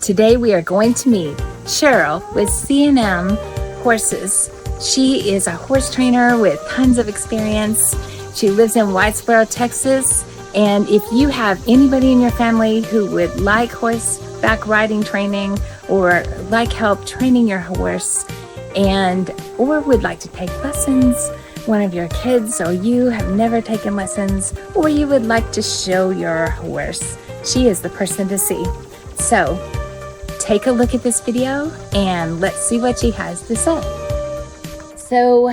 Today we are going to meet Cheryl with C&M Horses. She is a horse trainer with tons of experience. She lives in Whitesboro, Texas. And if you have anybody in your family who would like horseback riding training or like help training your horse or would like to take lessons, one of your kids or you have never taken lessons, or you would like to show your horse, she is the person to see. So take a look at this video and let's see what she has to say. So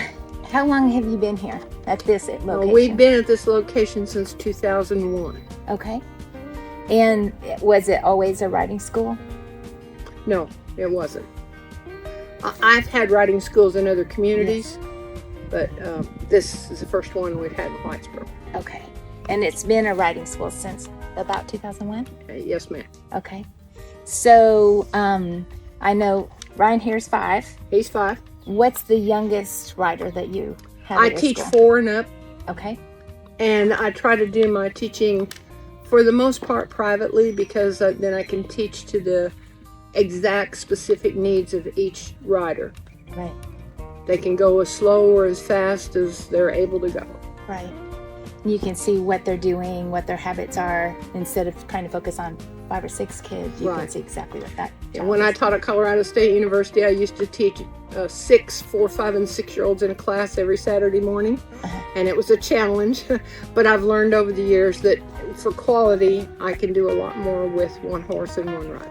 how long have you been here at this location? We've been at this location since 2001. Okay. And was it always a riding school? No, it wasn't. I've had riding schools in other communities, yes. But this is the first one we've had in Whitesboro. Okay. And it's been a riding school since about 2001? Yes, ma'am. Okay. So I know Ryan here's 5. He's 5. What's the youngest rider that you have? I teach 4 and up. Okay. And I try to do my teaching for the most part privately, because then I can teach to the exact specific needs of each rider. Right. They can go as slow or as fast as they're able to go. Right. You can see what they're doing, what their habits are, instead of trying to focus on 5 or 6 kids. You can see exactly what that And when I taught at Colorado State University, I used to teach 6, 4, 5, and 6-year-olds in a class every Saturday morning. And it was a challenge, but I've learned over the years that for quality, I can do a lot more with one horse and one rider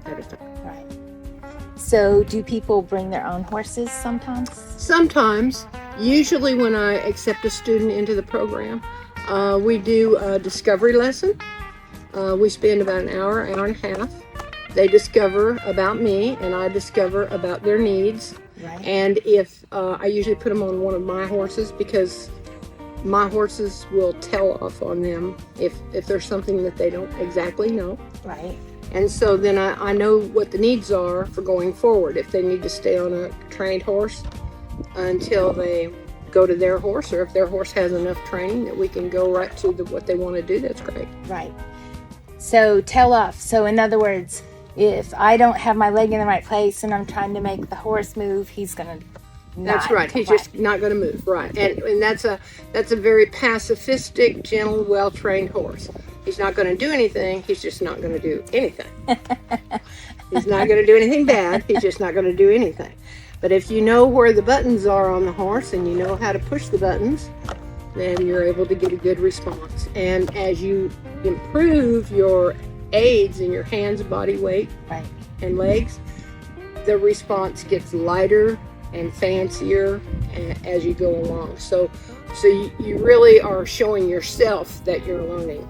at a time. Right. So do people bring their own horses sometimes? Sometimes. Usually when I accept a student into the program, we do a discovery lesson. We spend about an hour, hour and a half. They discover about me, and I discover about their needs. Right. And if I usually put them on one of my horses, because my horses will tell off on them if there's something that they don't exactly know. Right. And so then I know what the needs are for going forward. If they need to stay on a trained horse until they go to their horse, or if their horse has enough training that we can go right to what they want to do, that's great. Right. So tell off. So in other words, if I don't have my leg in the right place and I'm trying to make the horse move, he's going to That's right. He's just not going to move. Right. And that's a very pacifistic, gentle, well-trained horse. He's not going to do anything. He's just not going to do anything. He's not going to do anything bad. He's just not going to do anything. But if you know where the buttons are on the horse and you know how to push the buttons, then you're able to get a good response. And as you improve your aids in your hands, body weight, and legs, the response gets lighter and fancier as you go along. So you really are showing yourself that you're learning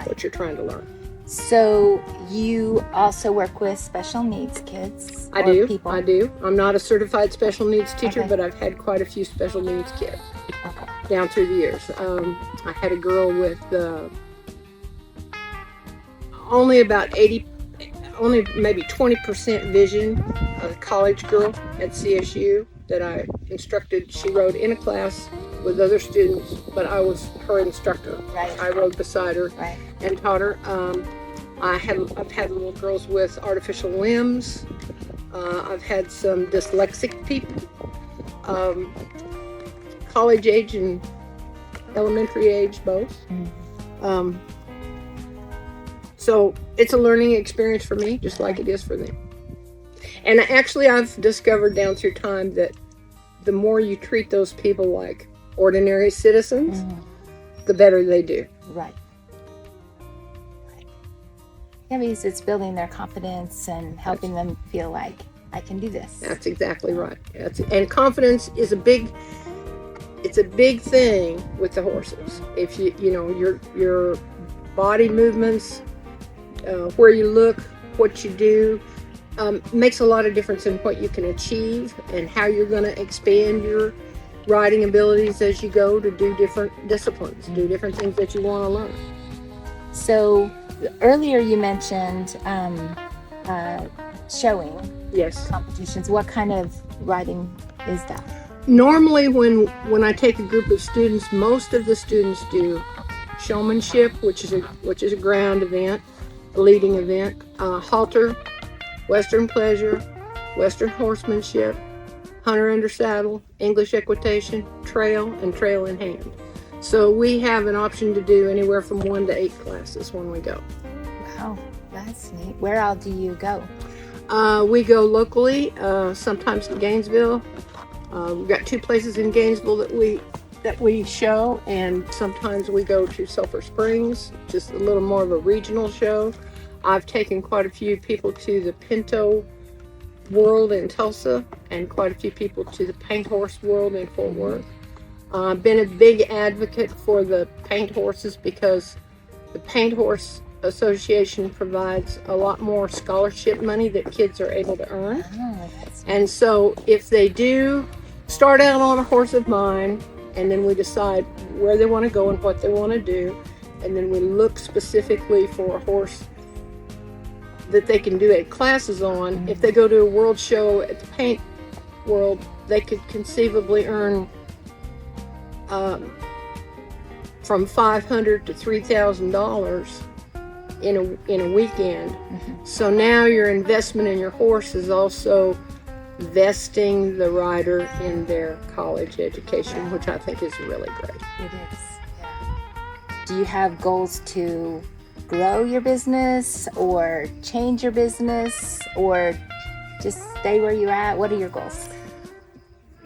what you're trying to learn. So you also work with special needs kids? I do. I'm not a certified special needs teacher, but I've had quite a few special needs kids down through the years. I had a girl with only maybe 20% vision, a college girl at CSU that I instructed. She rode in a class with other students, but I was her instructor. Right. I rode beside her and taught her. I've had little girls with artificial limbs. I've had some dyslexic people, college age and elementary age both. So it's a learning experience for me, just like it is for them. And actually, I've discovered down through time that the more you treat those people like ordinary citizens, the better they do. Right. Yeah, because it's building their confidence and helping them feel like, I can do this. That's exactly right. And confidence is a big thing with the horses. If you know your body movements, where you look, what you do, makes a lot of difference in what you can achieve and how you're going to expand your riding abilities as you go to do different disciplines, do different things that you want to learn. So earlier you mentioned showing competitions. What kind of riding is that? Normally when I take a group of students, most of the students do showmanship, which is a ground event, a leading event, halter, Western Pleasure, Western Horsemanship, Hunter under Saddle, English Equitation, Trail, and Trail in Hand. So we have an option to do anywhere from 1 to 8 classes when we go. Wow, that's neat. Where all do you go? We go locally, sometimes to Gainesville. We've got 2 places in Gainesville that we show, and sometimes we go to Sulphur Springs, just a little more of a regional show. I've taken quite a few people to the Pinto World in Tulsa, and quite a few people to the Paint Horse World in Fort Worth. I've been a big advocate for the paint horses because the Paint Horse Association provides a lot more scholarship money that kids are able to earn. And so if they do start out on a horse of mine, and then we decide where they want to go and what they want to do, and then we look specifically for a horse that they can do 8 classes on. If they go to a world show at the Paint World, they could conceivably earn from $500 to $3,000 in a weekend. So now your investment in your horse is also vesting the rider in their college education, which I think is really great. It is, yeah. Do you have goals to grow your business or change your business or just stay where you're at? What are your goals?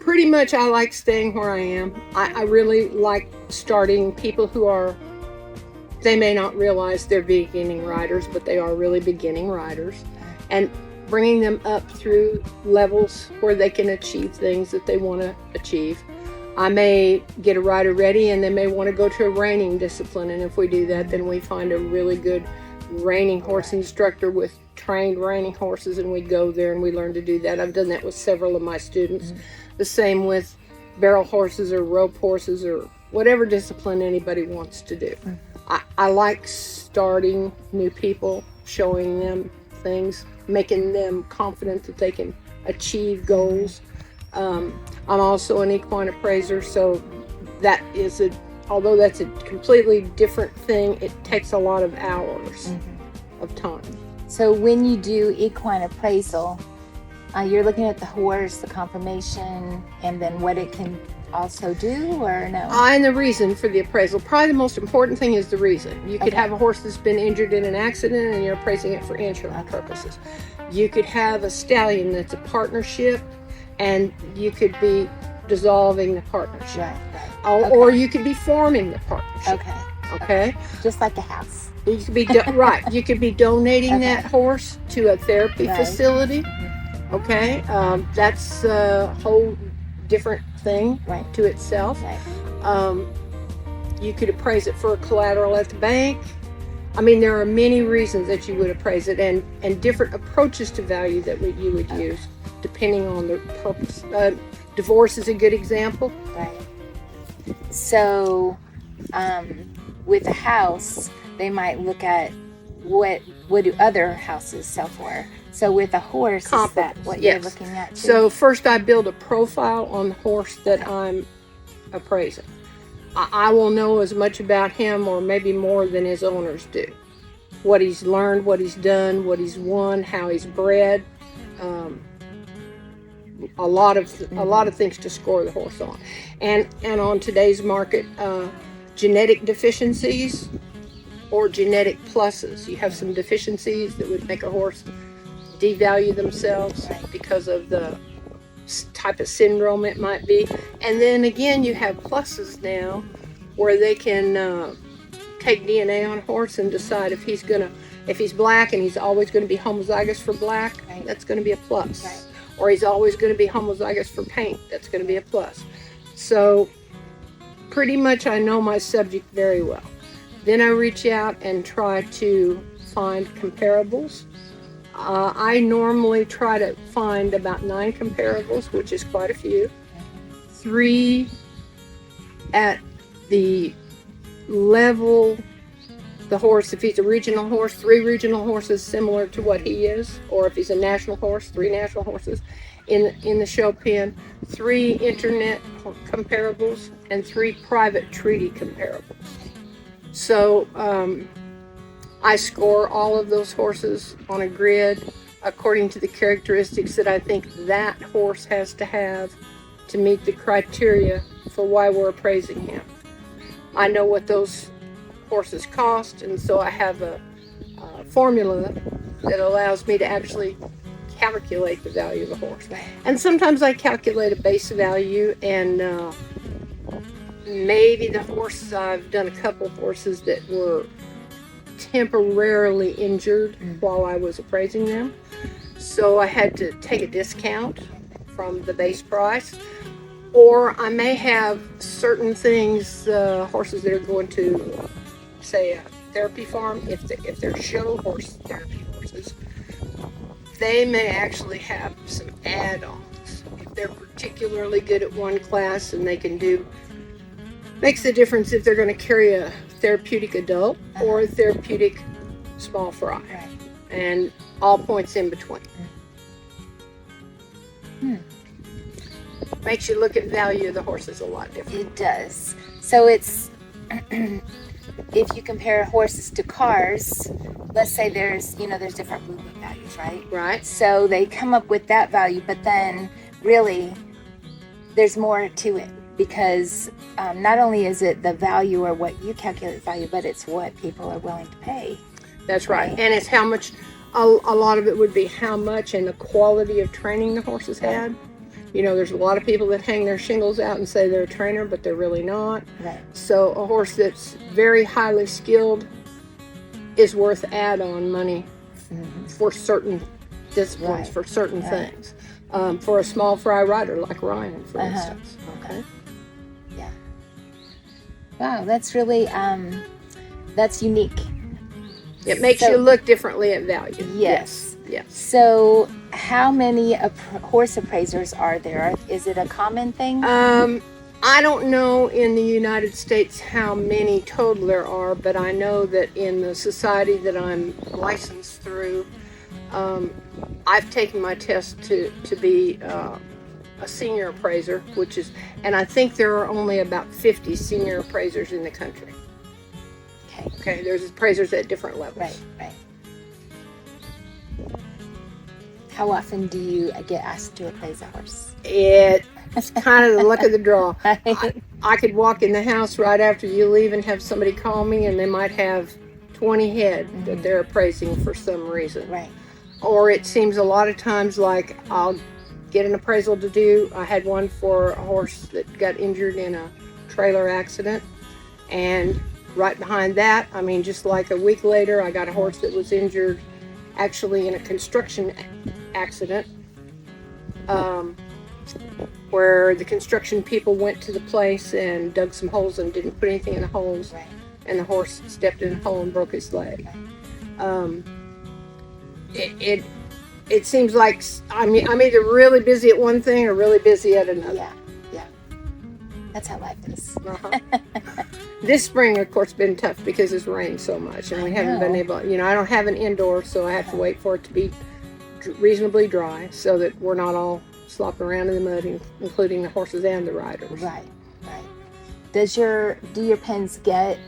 Pretty much I like staying where I am. I really like starting people who are, they may not realize they're beginning riders, but they are really beginning riders, and bringing them up through levels where they can achieve things that they want to achieve. I may get a rider ready and they may want to go to a reining discipline, and if we do that, then we find a really good reining horse instructor with trained reining horses, and we go there and we learn to do that. I've done that with several of my students. The same with barrel horses or rope horses or whatever discipline anybody wants to do. I like starting new people, showing them things, making them confident that they can achieve goals. I'm also an equine appraiser, so that is although that's a completely different thing, it takes a lot of hours of time. So when you do equine appraisal, you're looking at the horse, the conformation, and then what it can also do, or no? And the reason for the appraisal. Probably the most important thing is the reason. You could have a horse that's been injured in an accident and you're appraising it for insurance purposes. You could have a stallion that's a partnership and you could be dissolving the partnership. Right. Or you could be forming the partnership. Okay. Just like a house. You could be right. You could be donating that horse to a therapy facility. Okay. That's a whole different thing to itself. You could appraise it for collateral at the bank. I mean, there are many reasons that you would appraise it, and different approaches to value that you would use depending on the purpose. Divorce is a good example. Right. So with a house, they might look at what do other houses sell for. So with a horse, is that what you're looking at too? So first I build a profile on the horse that I'm appraising. I will know as much about him or maybe more than his owners do. What he's learned, what he's done, what he's won, how he's bred. A lot of things to score the horse on. And on today's market, genetic deficiencies or genetic pluses. You have some deficiencies that would make a horse devalue themselves because of the type of syndrome it might be. And then again, you have pluses now where they can take DNA on a horse and decide if he's black and he's always going to be homozygous for black, that's going to be a plus. Or he's always going to be homozygous for paint, that's going to be a plus. So pretty much I know my subject very well. Then I reach out and try to find comparables. I normally try to find about 9 comparables, which is quite a few. 3 at the level, the horse, if he's a regional horse, 3 regional horses similar to what he is, or if he's a national horse, 3 national horses in the show pen, 3 internet comparables, and 3 private treaty comparables. So I score all of those horses on a grid. according to the characteristics that I think that horse has to have to meet the criteria for why we're appraising him. I know what those horses cost, and so I have a formula that allows me to actually calculate the value of a horse. And sometimes I calculate a base value, and maybe the horse, I've done a couple horses that were temporarily injured while I was appraising them, so I had to take a discount from the base price. Or I may have certain things, horses that are going to, say, a therapy farm, if they're show horse therapy horses, they may actually have some add-ons. If they're particularly good at one class, and they can do, makes a difference if they're going to carry a therapeutic adult or a therapeutic small fry, and all points in between. Makes you look at value of the horses a lot different. It does. So it's, if you compare horses to cars, let's say there's different Blue Book values, right? Right. So they come up with that value, but then really there's more to it, because not only is it the value or what you calculate value, but it's what people are willing to pay. That's right. And it's how much, a lot of it would be how much and the quality of training the horses had. There's a lot of people that hang their shingles out and say they're a trainer, but they're really not. Right. So a horse that's very highly skilled is worth add-on money for certain disciplines, for certain things. For a small fry rider like Ryan, for instance. Okay. Yeah. Wow, that's really, that's unique. It makes you look differently at value. Yes. Yes. So how many horse appraisers are there? Is it a common thing? I don't know in the United States how many total there are, but I know that in the society that I'm licensed through, I've taken my test to be a senior appraiser, and I think there are only about 50 senior appraisers in the country. Okay, there's appraisers at different levels. Right. How often do you get asked to appraise a horse? It's kind of the luck of the draw. I could walk in the house right after you leave and have somebody call me, and they might have 20 head that they're appraising for some reason. Right. Or it seems a lot of times like I'll get an appraisal to do. I had one for a horse that got injured in a trailer accident, and right behind that, just like a week later, I got a horse that was injured actually in a construction accident, where the construction people went to the place and dug some holes and didn't put anything in the holes, and the horse stepped in a hole and broke his leg. It seems like I'm either really busy at one thing or really busy at another. Yeah. That's how life is. This spring, of course, been tough because it's rained so much, and we haven't been able. I don't have an indoor, so I have to wait for it to be reasonably dry so that we're not all slopping around in the mud, including the horses and the riders. Right. Do your pens get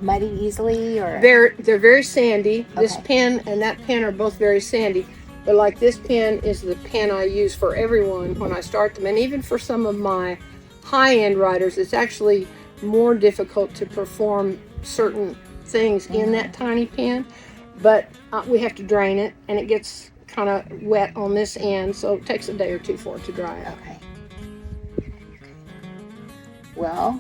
muddy easily, or they're very sandy? This pen and that pen are both very sandy, but like this pen is the pen I use for everyone when I start them, and even for some of my high-end riders, it's actually more difficult to perform certain things in that tiny pen, but we have to drain it, and it gets kind of wet on this end, so it takes a day or two for it to dry out. Okay. Well,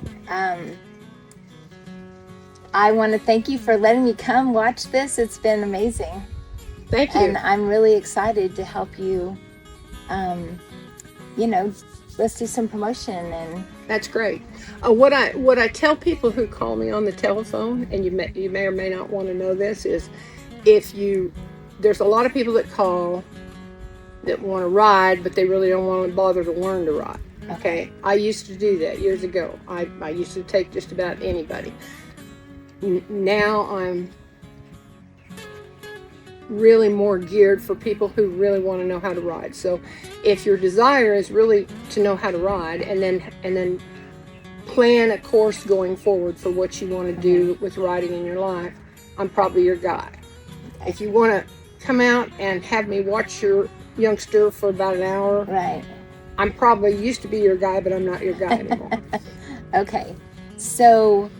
I want to thank you for letting me come watch this. It's been amazing. Thank you. And I'm really excited to help you, let's do some promotion. And that's great. What I tell people who call me on the telephone, and you may or may not want to know this, is there's a lot of people that call that want to ride, but they really don't want to bother to learn to ride. Okay, I used to do that years ago. I used to take just about anybody. Now I'm really more geared for people who really want to know how to ride. So if your desire is really to know how to ride, and then plan a course going forward for what you want to do with riding in your life, I'm probably your guy. If you want to come out and have me watch your youngster for about an hour, Right. I'm probably used to be your guy, but I'm not your guy anymore. Okay. So,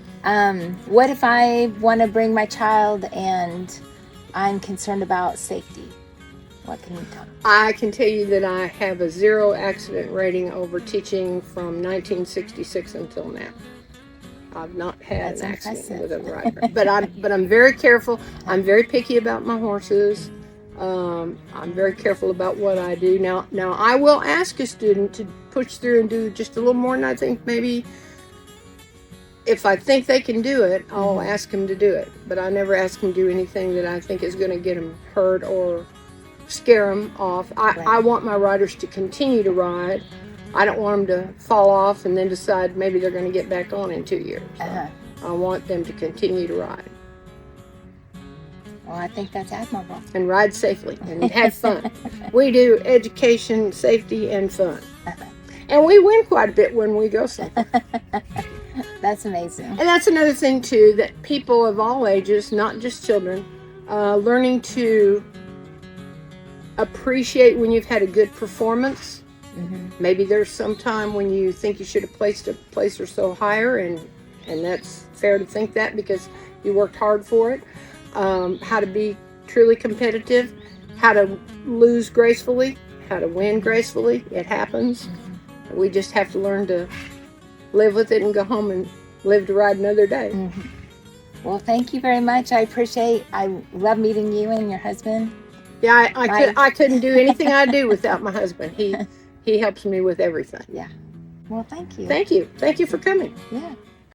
what if I want to bring my child and I'm concerned about safety? What can you tell me? I can tell you that I have a 0 accident rating over teaching from 1966 until now. I've not had That's an accident impressive. with a rider, but I'm very careful. I'm very picky about my horses. I'm very careful about what I do. Now I will ask a student to push through and do just a little more than I think maybe. If I think they can do it, I'll ask them to do it. But I never ask them to do anything that I think is going to get them hurt or scare them off. I want my riders to continue to ride. I don't want them to fall off and then decide maybe they're going to get back on in 2 years. I want them to continue to ride. Well, I think that's admirable. And ride safely and have fun. We do education, safety, and fun. And we win quite a bit when we go somewhere. That's amazing. And that's another thing, too, that people of all ages, not just children, learning to appreciate when you've had a good performance. Maybe there's some time when you think you should have placed a place or so higher, and that's fair to think that because you worked hard for it. How to be truly competitive, how to lose gracefully, how to win gracefully. It happens. We just have to learn to live with it and go home and live to ride another day. Well, thank you very much. I love meeting you and your husband. Yeah, I couldn't do anything I do without my husband. He helps me with everything. Yeah. Well, thank you. Thank you. Thank you for coming. Yeah.